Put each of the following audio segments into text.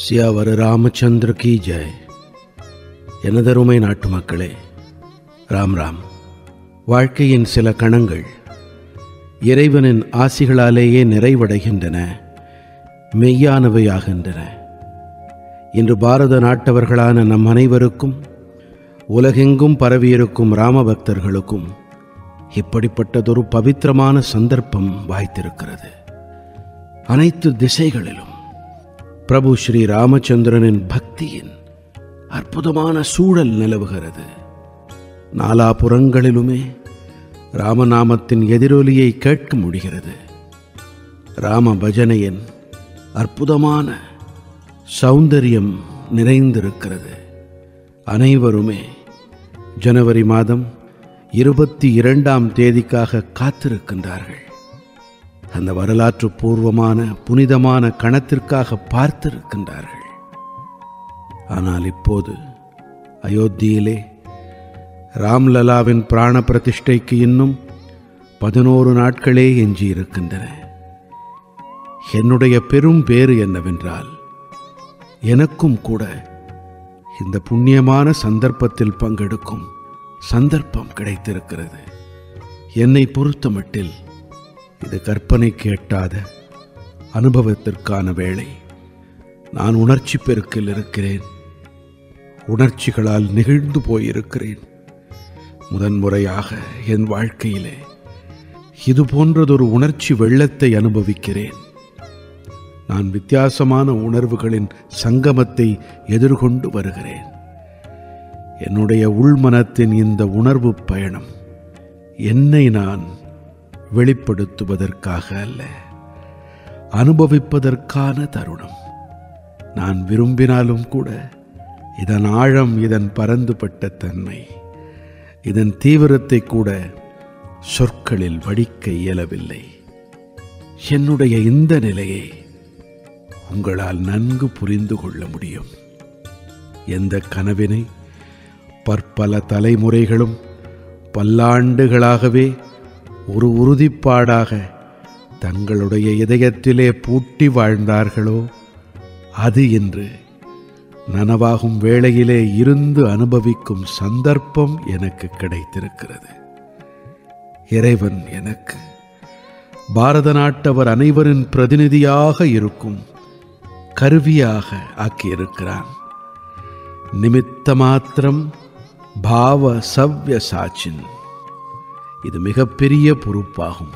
சியாவர் ராமச்சந்திர கி ஜெய். எனதருமை நாட்டு மக்களே, ராம் ராம். வாழ்க்கையின் சில கணங்கள் இறைவனின் ஆசிகளாலேயே நிறைவடைகின்றன, மெய்யானவையாகின்றன. இன்று பாரத நாட்டவர்களான நம் அனைவருக்கும், உலகெங்கும் பரவியிருக்கும் ராம பக்தர்களுக்கும் இப்படிப்பட்டதொரு பவித்திரமான சந்தர்ப்பம் வாய்த்திருக்கிறது. அனைத்து திசைகளிலும் பிரபு ஸ்ரீ ராமச்சந்திரனின் பக்தியின் அற்புதமான சூழல் நிலவுகிறது. நாலாபுறங்களிலுமே ராமநாமத்தின் எதிரொலியை கேட்க முடிகிறது. ராம பஜனையின் அற்புதமான சௌந்தரியம் நிறைந்திருக்கிறது. அனைவருமே ஜனவரி மாதம் 22ஆம் தேதிக்காக காத்திருக்கின்றார்கள். அந்த வரலாற்று பூர்வமான புனிதமான கணத்திற்காக பார்த்திருக்கின்றார்கள். ஆனால் இப்போது அயோத்தியிலே ராம்லலாவின் பிராண பிரதிஷ்டைக்கு இன்னும் 11 நாட்களே எஞ்சியிருக்கின்றன. என்னுடைய பெரும் பேறு என்னவென்றால், எனக்கும் கூட இந்த புண்ணியமான சந்தர்ப்பத்தில் பங்கெடுக்கும் சந்தர்ப்பம் கிடைத்திருக்கிறது. என்னை பொறுத்தமட்டில் இது கற்பனைக்கு எட்டாத அனுபவத்திற்கான வேளை. நான் உணர்ச்சி பெருக்கில் இருக்கிறேன். உணர்ச்சிகளால் நெகிழ்ந்து போயிருக்கிறேன். முதன்முறையாக என் வாழ்க்கையிலே இது போன்றதொரு உணர்ச்சி வெள்ளத்தை அனுபவிக்கிறேன். நான் வித்தியாசமான உணர்வுகளின் சங்கமத்தை எதிர்கொண்டு வருகிறேன். என்னுடைய உள்மனத்தின் இந்த உணர்வு பயணம் என்னை நான் வெளிப்படுத்துவதற்காக அல்ல, அனுபவிப்பதற்கான தருணம். நான் விரும்பினாலும் கூட இதன் ஆழம், இதன் பரந்துபட்ட தன்மை, இதன் தீவிரத்தை கூட சொற்களில் வடிக்க இயலவில்லை. என்னுடைய இந்த நிலையை உங்களால் நன்கு புரிந்து கொள்ள முடியும். எந்த கனவினை பற்பல தலைமுறைகளும் பல்லாண்டுகளாகவே ஒரு உறுதிப்பாடாக தங்களுடைய இதயத்திலே பூட்டி வாழ்ந்தார்களோ, அது இன்று நனவாகும் வேளையிலே இருந்து அனுபவிக்கும் சந்தர்ப்பம் எனக்கு கிடைத்திருக்கிறது. இறைவன் எனக்கு பாரத நாட்டவர் அனைவரின் பிரதிநிதியாக இருக்கும் கருவியாக ஆக்கியிருக்கிறான். நிமித்த மாத்திரம் பாவ சவ்ய சாச்சின். இது மிகப்பெரிய பொறுப்பாகும்.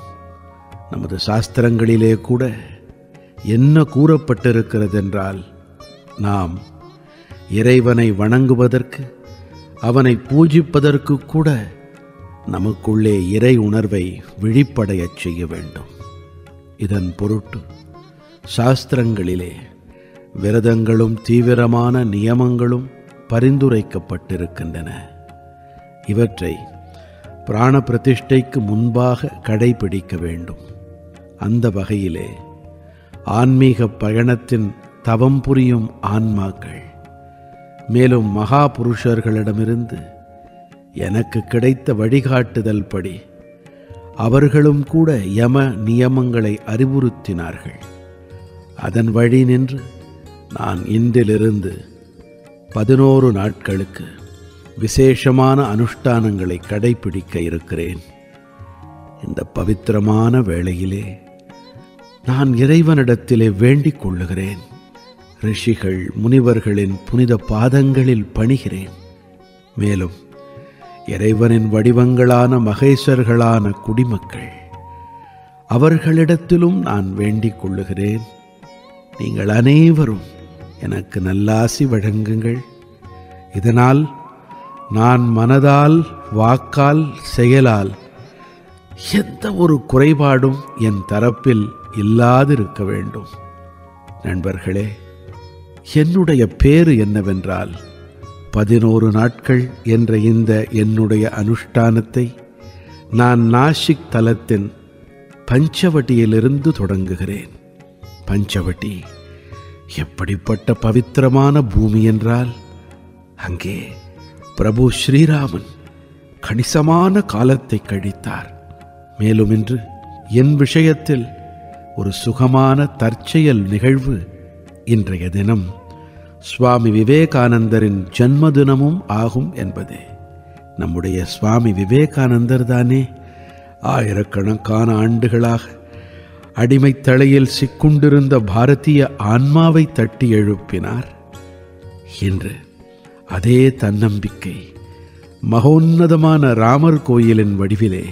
நமது சாஸ்திரங்களிலே கூட என்ன கூறப்பட்டிருக்கிறது என்றால், நாம் இறைவனை வணங்குவதற்கு, அவனை பூஜிப்பதற்கு கூட நமக்குள்ளே இறை உணர்வை விழிப்படையச் செய்ய வேண்டும். இதன் பொருட்டு சாஸ்திரங்களிலே விரதங்களும் தீவிரமான நியமங்களும் பரிந்துரைக்கப்பட்டிருக்கின்றன. இவற்றை பிராண பிரதிஷ்டைக்கு முன்பாக கடைபிடிக்க வேண்டும். அந்த வகையிலே ஆன்மீக பயணத்தின் தவம் புரியும் ஆன்மாக்கள், மேலும் மகா புருஷர்களிடமிருந்து எனக்கு கிடைத்த வழிகாட்டுதல் படி அவர்களும் கூட யம நியமங்களை அறிவுறுத்தினார்கள். அதன் வழி நின்று நான் இன்றிலிருந்து 11 நாட்களுக்கு விசேஷமான அனுஷ்டானங்களை கடைபிடிக்க இருக்கிறேன். இந்த பவித்திரமான வேளையிலே நான் இறைவனிடத்திலே வேண்டிக் கொள்ளுகிறேன். ரிஷிகள் முனிவர்களின் புனித பாதங்களில் பணிகிறேன். மேலும் இறைவனின் வடிவங்களான மகேசர்களான குடிமக்கள், அவர்களிடத்திலும் நான் வேண்டிக் கொள்ளுகிறேன். நீங்கள் அனைவரும் எனக்கு நல்லாசி வழங்குங்கள். இதனால் நான் மனதால், வாக்கால், செயலால் எந்த ஒரு குறைபாடும் என் தரப்பில் இல்லாதிருக்க வேண்டும். நண்பர்களே, என்னுடைய பேறு என்னவென்றால், 11 நாட்கள் என்ற இந்த என்னுடைய அனுஷ்டானத்தை நான் நாசிக் தலத்தின் பஞ்சவட்டியிலிருந்து தொடங்குகிறேன். பஞ்சவட்டி எப்படிப்பட்ட பவித்திரமான பூமி என்றால், அங்கே பிரபு ஸ்ரீராமன் கணிசமான காலத்தை கழித்தார். மேலும் இன்று என் விஷயத்தில் ஒரு சுகமான தற்செயல் நிகழ்வு இன்றைய தினம் சுவாமி விவேகானந்தரின் ஜன்மதினமும் ஆகும் என்பதே. நம்முடைய சுவாமி விவேகானந்தர் தானே ஆயிரக்கணக்கான ஆண்டுகளாக அடிமைத் தலையில் சிக்குண்டிருந்த பாரதிய ஆன்மாவை தட்டி எழுப்பினார். இன்று அதே தன்னம்பிக்கை மகோன்னதமான ராமர் கோயிலின் வடிவிலே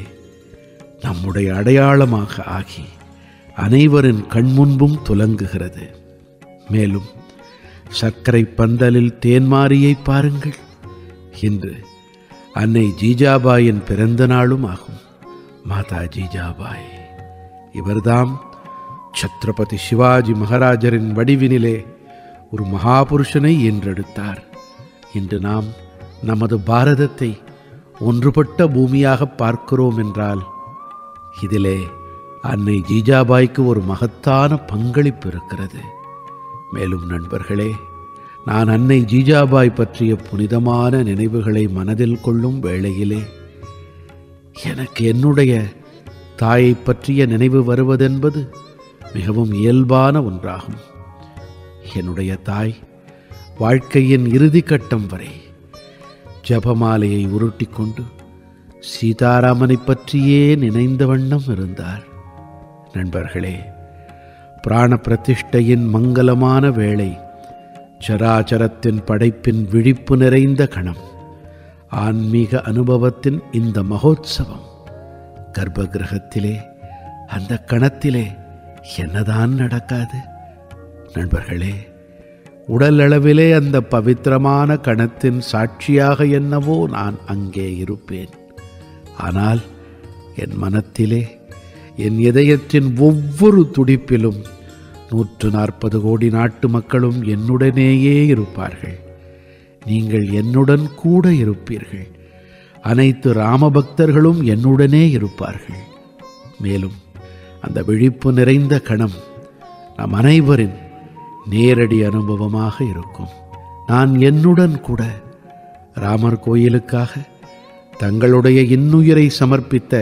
நம்முடைய அடையாளமாக ஆகி அனைவரின் கண்முன்பும் துலங்குகிறது. மேலும் சர்க்கரை பந்தலில் தேன்மாரியை பாருங்கள். இன்று அன்னை ஜீஜாபாயின் பிறந்த நாளும் ஆகும். மாதா ஜீஜாபாய் இவர்தாம் சத்ரபதி சிவாஜி மகாராஜரின் வடிவினிலே ஒரு மகாபுருஷனை ஈன்றெடுத்தார். இன்று நாம் நமது பாரதத்தை ஒன்றுபட்ட பூமியாக பார்க்கிறோம் என்றால் இதிலே அன்னை ஜீஜாபாய்க்கு ஒரு மகத்தான பங்களிப்பு இருக்கிறது. மேலும் நண்பர்களே, நான் அன்னை ஜீஜாபாய் பற்றிய புனிதமான நினைவுகளை மனதில் கொள்ளும் வேளையிலே எனக்கு என்னுடைய தாயை பற்றிய நினைவு வருவதென்பது மிகவும் இயல்பான ஒன்றாகும். என்னுடைய தாய் வாழ்க்கையின் இறுதி கட்டம் வரை ஜபமாலையை உருட்டி கொண்டு சீதாராமனை பற்றியே நினைந்த வண்ணம் இருந்தார். நண்பர்களே, பிராண பிரதிஷ்டையின் மங்களமான வேளை, சராச்சரத்தின் படைப்பின் விழிப்பு நிறைந்த கணம், ஆன்மீக அனுபவத்தின் இந்த மகோத்சவம், கர்ப்ப கிரகத்திலே அந்த கணத்திலே என்னதான் நடக்காது? நண்பர்களே, உடல் அளவிலே அந்த பவித்திரமான கணத்தின் சாட்சியாக என்னவோ நான் அங்கே இருப்பேன். ஆனால் என் மனத்திலே, என் இதயத்தின் ஒவ்வொரு துடிப்பிலும் 140 கோடி நாட்டு மக்களும் என்னுடனேயே இருப்பார்கள். நீங்கள் என்னுடன் கூட இருப்பீர்கள். அனைத்து ராமபக்தர்களும் என்னுடனே இருப்பார்கள். மேலும் அந்த விழிப்பு நிறைந்த கணம் நம் அனைவரின் நேரடி அனுபவமாக இருக்கும். நான் என்னுடன் கூட ராமர் கோயிலுக்காக தங்களுடைய இன்னுயிரை சமர்ப்பித்த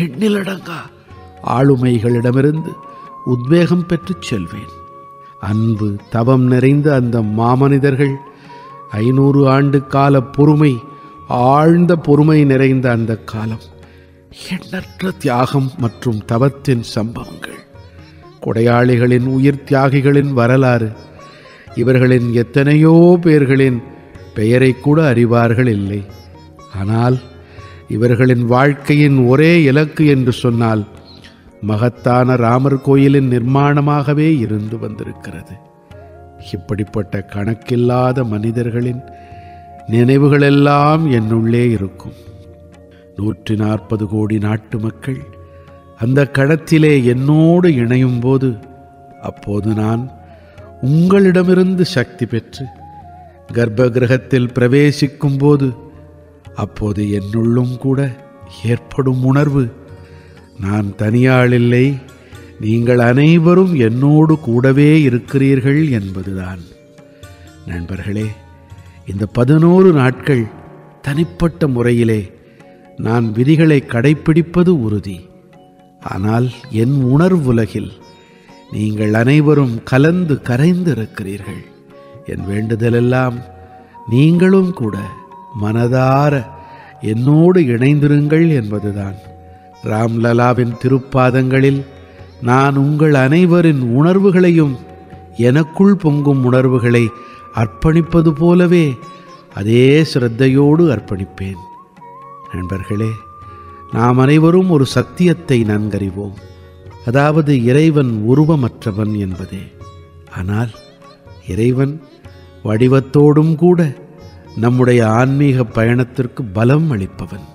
எண்ணிலடங்கா ஆளுமைகளிடமிருந்து உத்வேகம் பெற்றுச் செல்வேன். அன்பு தவம் நிறைந்த அந்த மாமனிதர்கள் 500 ஆண்டு கால பொறுமை, ஆழ்ந்த பொறுமை நிறைந்த அந்த காலம், எண்ணற்ற தியாகம் மற்றும் தவத்தின் சம்பவங்கள், கொடையாளிகளின் உயிர் தியாகிகளின் வரலாறு, இவர்களின் எத்தனையோ பேர்களின் பெயரை கூட அறிவார்கள் இல்லை. ஆனால் இவர்களின் வாழ்க்கையின் ஒரே இலக்கு என்று சொன்னால் மகத்தான ராமர் கோயிலின் நிர்மாணமாகவே இருந்து வந்திருக்கிறது. இப்படிப்பட்ட கணக்கில்லாத மனிதர்களின் நினைவுகளெல்லாம் என்னுள்ளே இருக்கும். 140 கோடி நாட்டு மக்கள் அந்த கணத்திலே என்னோடு இணையும் போது, அப்போது நான் உங்களிடமிருந்து சக்தி பெற்று கர்ப்ப கிரகத்தில் பிரவேசிக்கும் போது, அப்போது என்னுள்ளும் கூட ஏற்படும் உணர்வு, நான் தனியாளில்லை, நீங்கள் அனைவரும் என்னோடு கூடவே இருக்கிறீர்கள் என்பதுதான். நண்பர்களே, இந்த 11 நாட்கள் தனிப்பட்ட முறையிலே நான் விதிகளை கடைப்பிடிப்பது உறுதி. ஆனால் என் உணர்வுலகில் நீங்கள் அனைவரும் கலந்து கரைந்து இருக்கிறீர்கள். என் வேண்டுதலெல்லாம் நீங்களும் கூட மனதார என்னோடு இணைந்திருங்கள் என்பதுதான். ராம்லலாவின் திருப்பாதங்களில் நான் உங்கள் அனைவரின் உணர்வுகளையும், எனக்குள் பொங்கும் உணர்வுகளை அர்ப்பணிப்பது போலவே அதே சிரத்தையோடு அர்ப்பணிப்பேன். நண்பர்களே, நாம் அனைவரும் ஒரு சத்தியத்தை நன்கறிவோம். அதாவது இறைவன் உருவமற்றவன் என்பதே. ஆனால் இறைவன் வடிவத்தோடும் கூட நம்முடைய ஆன்மீக பயணத்திற்கு பலம் அளிப்பவன்.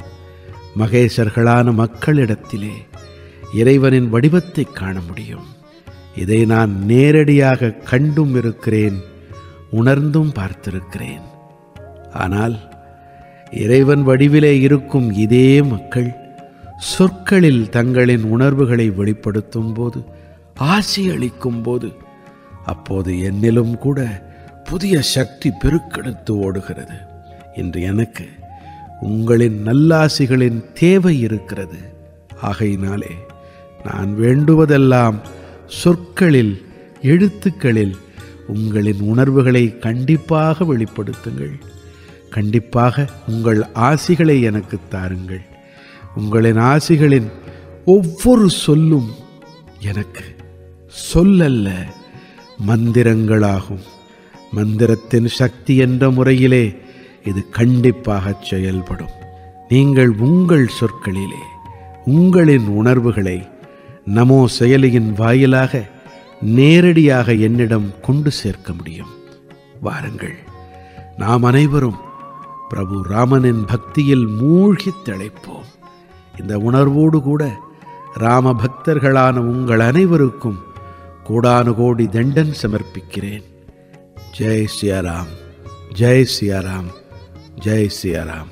மகேசர்களான மக்களிடத்திலே இறைவனின் வடிவத்தை காண முடியும். இதை நான் நேரடியாக கண்டும் இருக்கிறேன், உணர்ந்தும் பார்த்திருக்கிறேன். ஆனால் இறைவன் வடிவிலே இருக்கும் இதே மக்கள் சொற்களில் தங்களின் உணர்வுகளை வெளிப்படுத்தும் போது, ஆசி அளிக்கும் போது, அப்போது என்னிலும் கூட புதிய சக்தி பெருக்கெடுத்து ஓடுகிறது. இன்று எனக்கு உங்களின் நல்லாசிகளின் தேவை இருக்கிறது. ஆகையினாலே நான் வேண்டுவதெல்லாம் சொற்களில், எழுத்துக்களில் உங்களின் உணர்வுகளை கண்டிப்பாக வெளிப்படுத்துங்கள். கண்டிப்பாக உங்கள் ஆசிகளை எனக்கு தாருங்கள். உங்களின் ஆசிகளின் ஒவ்வொரு சொல்லும் எனக்கு சொல்லல்ல, மந்திரங்களாகும். மந்திரத்தின் சக்தி என்ற முறையிலே இது கண்டிப்பாக செயல்படும். நீங்கள் உங்கள் சொற்களிலே உங்களின் உணர்வுகளை நமோ செயலியின் வாயிலாக நேரடியாக என்னிடம் கொண்டு சேர்க்க முடியும். வாருங்கள், நாம் அனைவரும் பிரபு ராமனின் பக்தியில் மூழ்கித் திளைப்போம். இந்த உணர்வோடு கூட ராம பக்தர்களான உங்கள் அனைவருக்கும் கோடானுகோடி தண்டன் சமர்ப்பிக்கிறேன். ஜெய் சியாராம், ஜெய் சியாராம், ஜெய் சியாராம்.